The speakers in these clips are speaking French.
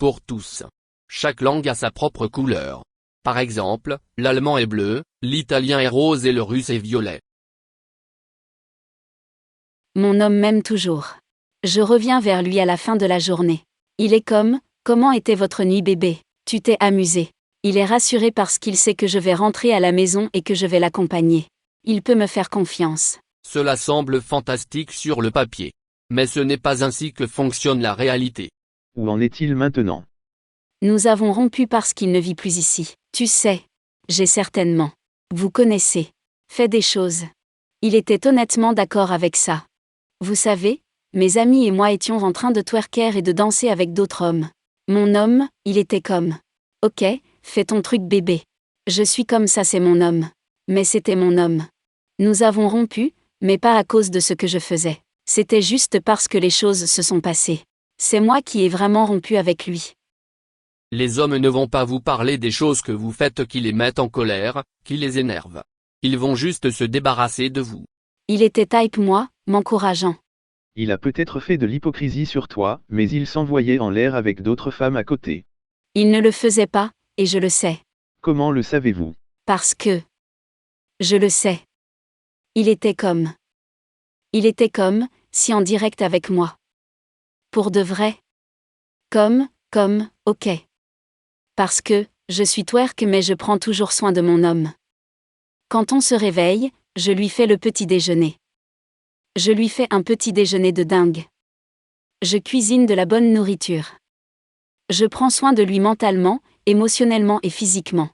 pour tous. Chaque langue a sa propre couleur. Par exemple, l'allemand est bleu, l'italien est rose et le russe est violet. Mon homme m'aime toujours. Je reviens vers lui à la fin de la journée. Il est comme, comment était votre nuit bébé? Tu t'es amusé. Il est rassuré parce qu'il sait que je vais rentrer à la maison et que je vais l'accompagner. Il peut me faire confiance. Cela semble fantastique sur le papier. Mais ce n'est pas ainsi que fonctionne la réalité. Où en est-il maintenant? Nous avons rompu parce qu'il ne vit plus ici. Tu sais. J'ai certainement. Vous connaissez. Fait des choses. Il était honnêtement d'accord avec ça. Vous savez, mes amis et moi étions en train de twerker et de danser avec d'autres hommes. Mon homme, il était comme. Ok, fais ton truc bébé. Je suis comme ça, c'est mon homme. Mais c'était mon homme. Nous avons rompu, mais pas à cause de ce que je faisais. C'était juste parce que les choses se sont passées. C'est moi qui ai vraiment rompu avec lui. Les hommes ne vont pas vous parler des choses que vous faites qui les mettent en colère, qui les énervent. Ils vont juste se débarrasser de vous. Il était type moi, m'encourageant. Il a peut-être fait de l'hypocrisie sur toi, mais il s'envoyait en l'air avec d'autres femmes à côté. Il ne le faisait pas, et je le sais. Comment le savez-vous? Parce que. Je le sais. Il était comme. Il était comme, si en direct avec moi. Pour de vrai. Comme, ok. Parce que, je suis twerk mais je prends toujours soin de mon homme. Quand on se réveille, je lui fais le petit déjeuner. Je lui fais un petit déjeuner de dingue. Je cuisine de la bonne nourriture. Je prends soin de lui mentalement, émotionnellement et physiquement.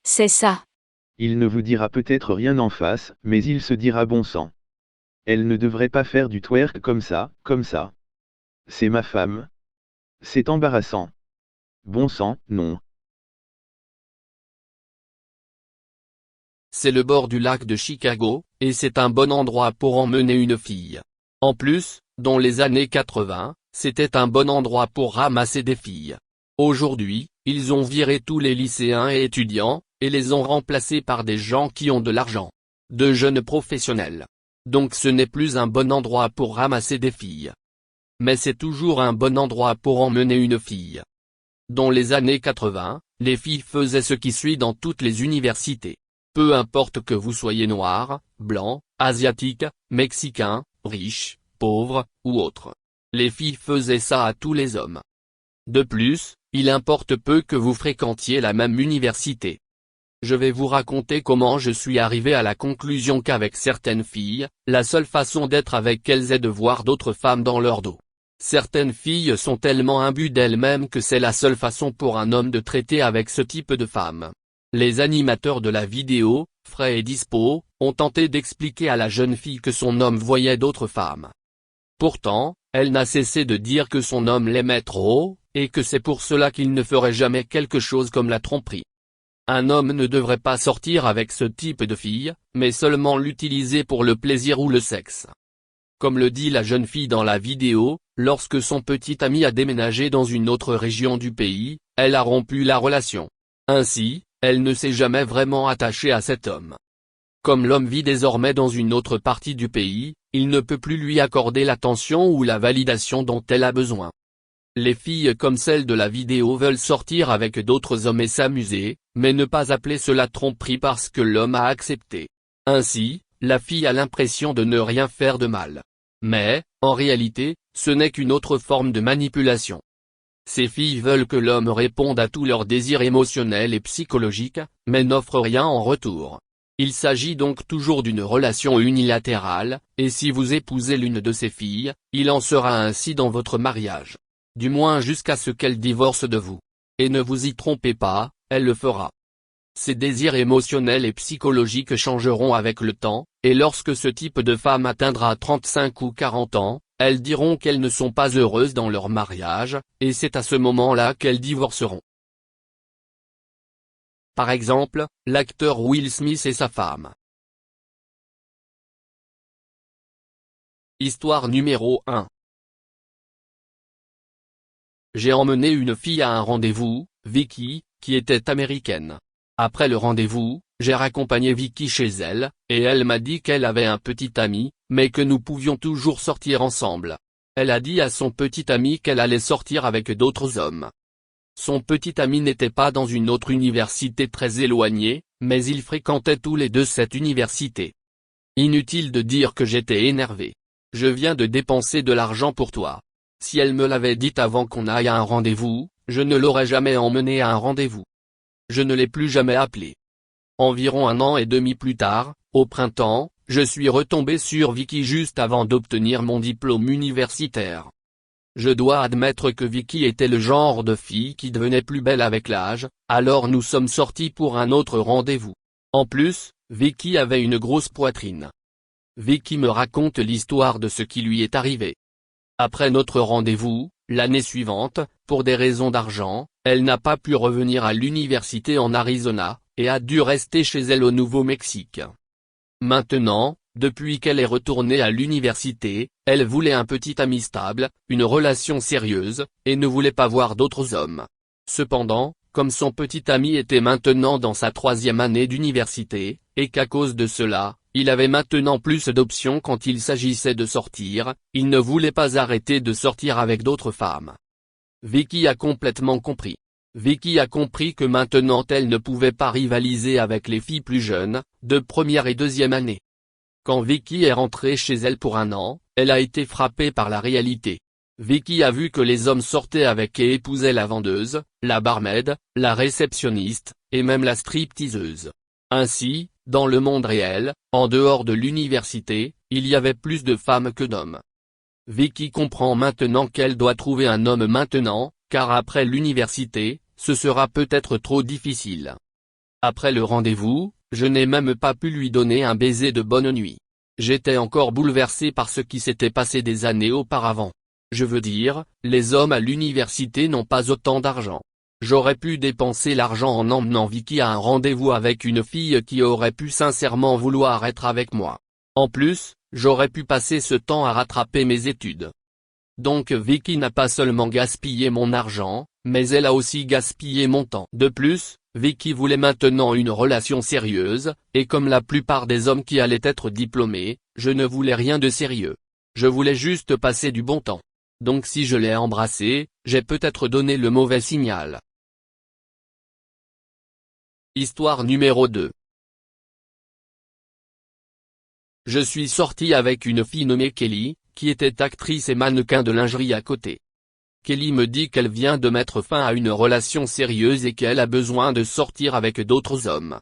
C'est ça. Il ne vous dira peut-être rien en face, mais il se dira bon sang. Elle ne devrait pas faire du twerk comme ça, comme ça. C'est ma femme. C'est embarrassant. Bon sang, non. C'est le bord du lac de Chicago, et c'est un bon endroit pour emmener une fille. En plus, dans les années 80, c'était un bon endroit pour ramasser des filles. Aujourd'hui, ils ont viré tous les lycéens et étudiants, et les ont remplacés par des gens qui ont de l'argent. De jeunes professionnels. Donc ce n'est plus un bon endroit pour ramasser des filles. Mais c'est toujours un bon endroit pour emmener une fille. Dans les années 80, les filles faisaient ce qui suit dans toutes les universités. Peu importe que vous soyez noir, blanc, asiatique, mexicain, riche, pauvre, ou autre. Les filles faisaient ça à tous les hommes. De plus, il importe peu que vous fréquentiez la même université. Je vais vous raconter comment je suis arrivé à la conclusion qu'avec certaines filles, la seule façon d'être avec elles est de voir d'autres femmes dans leur dos. Certaines filles sont tellement imbues d'elles-mêmes que c'est la seule façon pour un homme de traiter avec ce type de femme. Les animateurs de la vidéo, Frais et Dispo, ont tenté d'expliquer à la jeune fille que son homme voyait d'autres femmes. Pourtant, elle n'a cessé de dire que son homme l'aimait trop, et que c'est pour cela qu'il ne ferait jamais quelque chose comme la tromperie. Un homme ne devrait pas sortir avec ce type de fille, mais seulement l'utiliser pour le plaisir ou le sexe. Comme le dit la jeune fille dans la vidéo, lorsque son petit ami a déménagé dans une autre région du pays, elle a rompu la relation. Ainsi, elle ne s'est jamais vraiment attachée à cet homme. Comme l'homme vit désormais dans une autre partie du pays, il ne peut plus lui accorder l'attention ou la validation dont elle a besoin. Les filles comme celle de la vidéo veulent sortir avec d'autres hommes et s'amuser, mais ne pas appeler cela tromperie parce que l'homme a accepté. Ainsi, la fille a l'impression de ne rien faire de mal. Mais, en réalité, ce n'est qu'une autre forme de manipulation. Ces filles veulent que l'homme réponde à tous leurs désirs émotionnels et psychologiques, mais n'offre rien en retour. Il s'agit donc toujours d'une relation unilatérale, et si vous épousez l'une de ces filles, il en sera ainsi dans votre mariage. Du moins jusqu'à ce qu'elle divorce de vous. Et ne vous y trompez pas, elle le fera. Ses désirs émotionnels et psychologiques changeront avec le temps, et lorsque ce type de femme atteindra 35 ou 40 ans, elles diront qu'elles ne sont pas heureuses dans leur mariage, et c'est à ce moment-là qu'elles divorceront. Par exemple, l'acteur Will Smith et sa femme. Histoire numéro 1. J'ai emmené une fille à un rendez-vous, Vicky, qui était américaine. Après le rendez-vous, j'ai raccompagné Vicky chez elle, et elle m'a dit qu'elle avait un petit ami, mais que nous pouvions toujours sortir ensemble. Elle a dit à son petit ami qu'elle allait sortir avec d'autres hommes. Son petit ami n'était pas dans une autre université très éloignée, mais ils fréquentaient tous les deux cette université. Inutile de dire que j'étais énervé. Je viens de dépenser de l'argent pour toi. Si elle me l'avait dit avant qu'on aille à un rendez-vous, je ne l'aurais jamais emmenée à un rendez-vous. Je ne l'ai plus jamais appelée. Environ 1 an et demi plus tard, au printemps, je suis retombé sur Vicky juste avant d'obtenir mon diplôme universitaire. Je dois admettre que Vicky était le genre de fille qui devenait plus belle avec l'âge, alors nous sommes sortis pour un autre rendez-vous. En plus, Vicky avait une grosse poitrine. Vicky me raconte l'histoire de ce qui lui est arrivé. Après notre rendez-vous, l'année suivante, pour des raisons d'argent, elle n'a pas pu revenir à l'université en Arizona, et a dû rester chez elle au Nouveau-Mexique. Maintenant, depuis qu'elle est retournée à l'université, elle voulait un petit ami stable, une relation sérieuse, et ne voulait pas voir d'autres hommes. Cependant, comme son petit ami était maintenant dans sa 3e année d'université, et qu'à cause de cela, il avait maintenant plus d'options quand il s'agissait de sortir, il ne voulait pas arrêter de sortir avec d'autres femmes. Vicky a complètement compris. Vicky a compris que maintenant elle ne pouvait pas rivaliser avec les filles plus jeunes, de 1re et 2e année. Quand Vicky est rentrée chez elle pour 1 an, elle a été frappée par la réalité. Vicky a vu que les hommes sortaient avec et épousaient la vendeuse, la barmaid, la réceptionniste, et même la stripteaseuse. Ainsi, dans le monde réel, en dehors de l'université, il y avait plus de femmes que d'hommes. Vicky comprend maintenant qu'elle doit trouver un homme maintenant, car après l'université, ce sera peut-être trop difficile. Après le rendez-vous, je n'ai même pas pu lui donner un baiser de bonne nuit. J'étais encore bouleversé par ce qui s'était passé des années auparavant. Je veux dire, les hommes à l'université n'ont pas autant d'argent. J'aurais pu dépenser l'argent en emmenant Vicky à un rendez-vous avec une fille qui aurait pu sincèrement vouloir être avec moi. En plus, j'aurais pu passer ce temps à rattraper mes études. Donc Vicky n'a pas seulement gaspillé mon argent, mais elle a aussi gaspillé mon temps. De plus, Vicky voulait maintenant une relation sérieuse, et comme la plupart des hommes qui allaient être diplômés, je ne voulais rien de sérieux. Je voulais juste passer du bon temps. Donc si je l'ai embrassée, j'ai peut-être donné le mauvais signal. Histoire numéro 2. Je suis sorti avec une fille nommée Kelly, qui était actrice et mannequin de lingerie à côté. Kelly me dit qu'elle vient de mettre fin à une relation sérieuse et qu'elle a besoin de sortir avec d'autres hommes.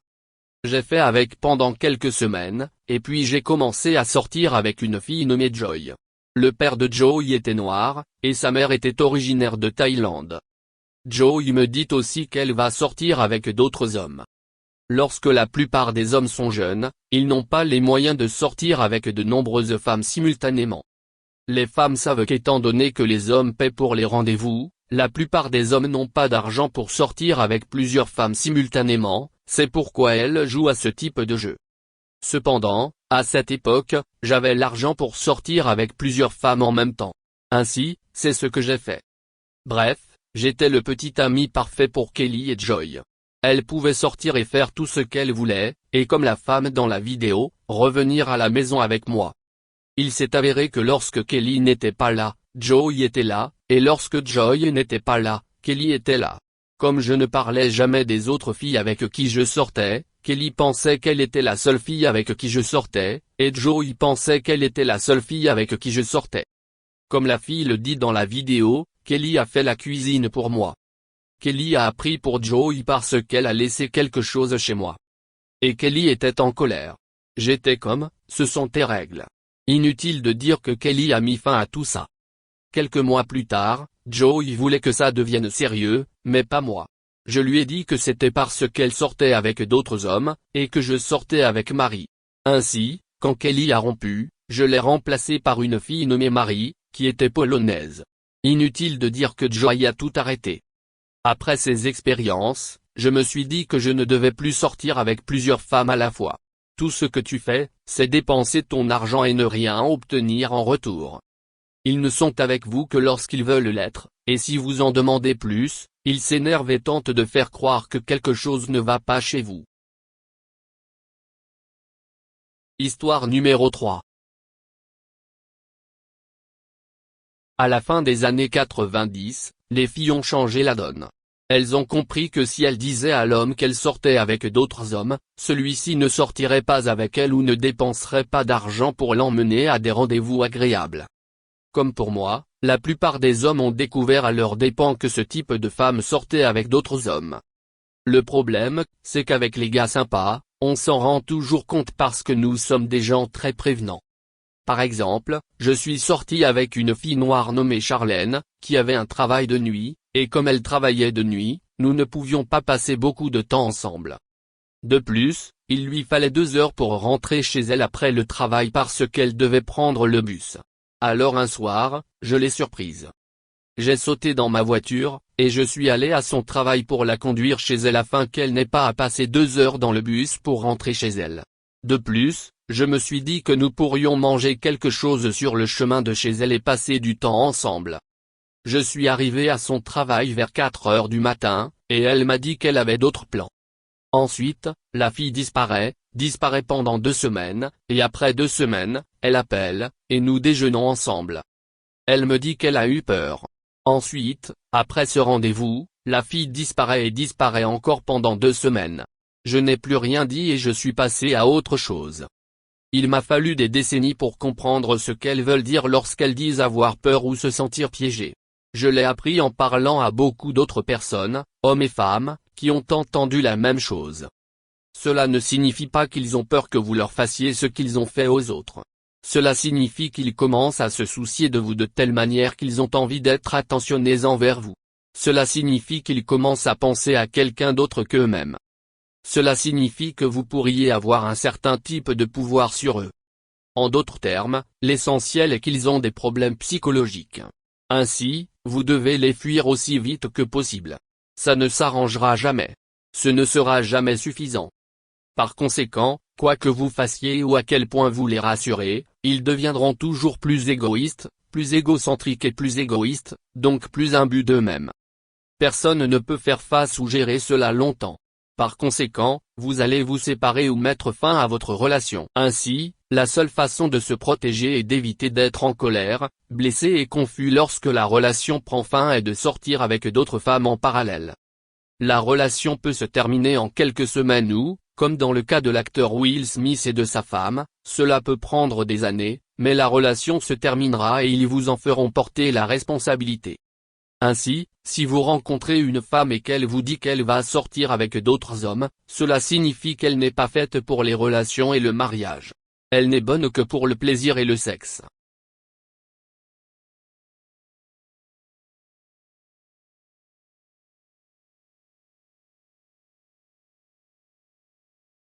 J'ai fait avec pendant quelques semaines, et puis j'ai commencé à sortir avec une fille nommée Joy. Le père de Joy était noir, et sa mère était originaire de Thaïlande. Joy me dit aussi qu'elle va sortir avec d'autres hommes. Lorsque la plupart des hommes sont jeunes, ils n'ont pas les moyens de sortir avec de nombreuses femmes simultanément. Les femmes savent qu'étant donné que les hommes paient pour les rendez-vous, la plupart des hommes n'ont pas d'argent pour sortir avec plusieurs femmes simultanément, c'est pourquoi elles jouent à ce type de jeu. Cependant, à cette époque, j'avais l'argent pour sortir avec plusieurs femmes en même temps. Ainsi, c'est ce que j'ai fait. Bref, j'étais le petit ami parfait pour Kelly et Joy. Elles pouvaient sortir et faire tout ce qu'elles voulaient, et comme la femme dans la vidéo, revenir à la maison avec moi. Il s'est avéré que lorsque Kelly n'était pas là, Joy était là, et lorsque Joy n'était pas là, Kelly était là. Comme je ne parlais jamais des autres filles avec qui je sortais, Kelly pensait qu'elle était la seule fille avec qui je sortais, et Joy pensait qu'elle était la seule fille avec qui je sortais. Comme la fille le dit dans la vidéo, Kelly a fait la cuisine pour moi. Kelly a appris pour Joy parce qu'elle a laissé quelque chose chez moi. Et Kelly était en colère. J'étais comme, ce sont tes règles. Inutile de dire que Kelly a mis fin à tout ça. Quelques mois plus tard, Joy voulait que ça devienne sérieux, mais pas moi. Je lui ai dit que c'était parce qu'elle sortait avec d'autres hommes, et que je sortais avec Marie. Ainsi, quand Kelly a rompu, je l'ai remplacée par une fille nommée Marie, qui était polonaise. Inutile de dire que Joy a tout arrêté. Après ces expériences, je me suis dit que je ne devais plus sortir avec plusieurs femmes à la fois. Tout ce que tu fais, c'est dépenser ton argent et ne rien obtenir en retour. Ils ne sont avec vous que lorsqu'ils veulent l'être, et si vous en demandez plus, ils s'énervent et tentent de faire croire que quelque chose ne va pas chez vous. Histoire numéro 3. À la fin des années 90, les filles ont changé la donne. Elles ont compris que si elles disaient à l'homme qu'elles sortaient avec d'autres hommes, celui-ci ne sortirait pas avec elles ou ne dépenserait pas d'argent pour l'emmener à des rendez-vous agréables. Comme pour moi, la plupart des hommes ont découvert à leurs dépens que ce type de femme sortait avec d'autres hommes. Le problème, c'est qu'avec les gars sympas, on s'en rend toujours compte parce que nous sommes des gens très prévenants. Par exemple, je suis sorti avec une fille noire nommée Charlène, qui avait un travail de nuit, et comme elle travaillait de nuit, nous ne pouvions pas passer beaucoup de temps ensemble. De plus, il lui fallait 2 heures pour rentrer chez elle après le travail parce qu'elle devait prendre le bus. Alors un soir, je l'ai surprise. J'ai sauté dans ma voiture, et je suis allé à son travail pour la conduire chez elle afin qu'elle n'ait pas à passer 2 heures dans le bus pour rentrer chez elle. De plus, je me suis dit que nous pourrions manger quelque chose sur le chemin de chez elle et passer du temps ensemble. Je suis arrivé à son travail vers 4 heures du matin, et elle m'a dit qu'elle avait d'autres plans. Ensuite, la fille disparaît pendant 2 semaines, et après 2 semaines, elle appelle, et nous déjeunons ensemble. Elle me dit qu'elle a eu peur. Ensuite, après ce rendez-vous, la fille disparaît et disparaît encore pendant 2 semaines. Je n'ai plus rien dit et je suis passé à autre chose. Il m'a fallu des décennies pour comprendre ce qu'elles veulent dire lorsqu'elles disent avoir peur ou se sentir piégées. Je l'ai appris en parlant à beaucoup d'autres personnes, hommes et femmes, qui ont entendu la même chose. Cela ne signifie pas qu'ils ont peur que vous leur fassiez ce qu'ils ont fait aux autres. Cela signifie qu'ils commencent à se soucier de vous de telle manière qu'ils ont envie d'être attentionnés envers vous. Cela signifie qu'ils commencent à penser à quelqu'un d'autre qu'eux-mêmes. Cela signifie que vous pourriez avoir un certain type de pouvoir sur eux. En d'autres termes, l'essentiel est qu'ils ont des problèmes psychologiques. Ainsi, vous devez les fuir aussi vite que possible. Ça ne s'arrangera jamais. Ce ne sera jamais suffisant. Par conséquent, quoi que vous fassiez ou à quel point vous les rassurez, ils deviendront toujours plus égoïstes, plus égocentriques et plus égoïstes, donc plus imbus d'eux-mêmes. Personne ne peut faire face ou gérer cela longtemps. Par conséquent, vous allez vous séparer ou mettre fin à votre relation. Ainsi, la seule façon de se protéger et d'éviter d'être en colère, blessé et confus lorsque la relation prend fin est de sortir avec d'autres femmes en parallèle. La relation peut se terminer en quelques semaines ou, comme dans le cas de l'acteur Will Smith et de sa femme, cela peut prendre des années, mais la relation se terminera et ils vous en feront porter la responsabilité. Ainsi, si vous rencontrez une femme et qu'elle vous dit qu'elle va sortir avec d'autres hommes, cela signifie qu'elle n'est pas faite pour les relations et le mariage. Elle n'est bonne que pour le plaisir et le sexe.